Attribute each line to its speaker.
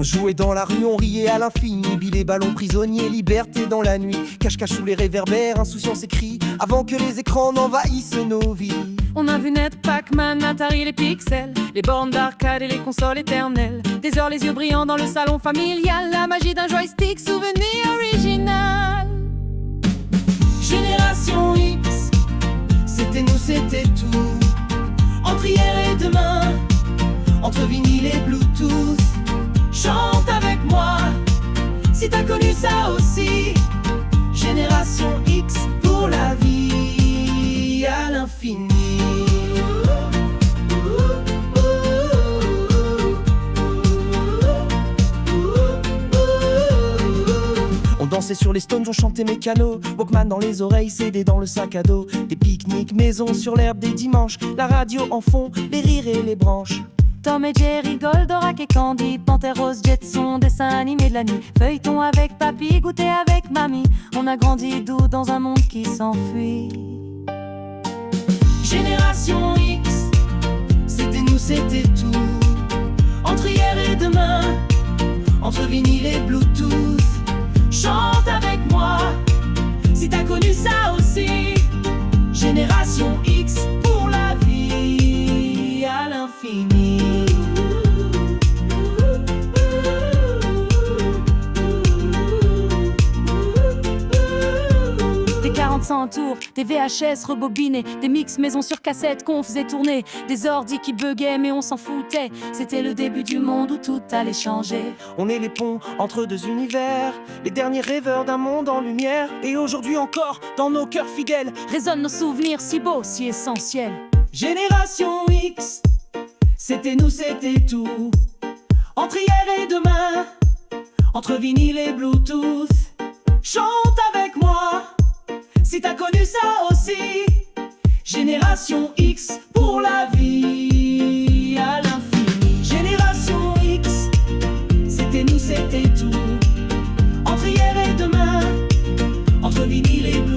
Speaker 1: On jouait dans la rue, on riait à l'infini. Billets, ballons, prisonniers, liberté dans la nuit. Cache-cache sous les réverbères, insouciance et cris, avant que les écrans n'envahissent nos vies.
Speaker 2: On a vu naître Pac-Man, Atari, les pixels, les bornes d'arcade et les consoles éternelles. Des heures les yeux brillants dans le salon familial, la magie d'un joystick, souvenir original.
Speaker 1: Génération X, c'était nous, c'était tout. Entre hier et demain, entre vinyle et Bluetooth. Chante avec moi, si t'as connu ça aussi. Génération X pour la vie à l'infini. On dansait sur les Stones, on chantait Mécano. Walkman dans les oreilles, CD dans le sac à dos. Des pique-niques maison sur l'herbe des dimanches. La radio en fond, les rires et les branches.
Speaker 2: Tom et Jerry, Goldorak et Candy, Panthère Rose, Jetson, dessin animé de la nuit. Feuilleton avec papy, goûter avec mamie. On a grandi doux dans un monde qui s'enfuit.
Speaker 1: Génération X, c'était nous, c'était tout. Entre hier et demain, entre vinyle et Bluetooth. Chante avec moi, si t'as connu ça aussi. Génération X pour la vie à l'infini.
Speaker 2: Des 45 tours, des VHS rebobinés, des mix maison sur cassette qu'on faisait tourner, des ordis qui buguaient mais on s'en foutait. C'était le début du monde où tout allait changer.
Speaker 1: On est les ponts entre deux univers, les derniers rêveurs d'un monde en lumière. Et aujourd'hui encore, dans nos cœurs fidèles,
Speaker 2: Résonnent nos souvenirs si beaux, si essentiels.
Speaker 1: Génération X, c'était nous, c'était tout. Entre hier et demain, entre vinyle et Bluetooth. Chante avec moi, si t'as connu ça aussi. Génération X pour la vie à l'infini. Génération X, c'était nous, c'était tout. Entre hier et demain, entre vinyle et Bluetooth.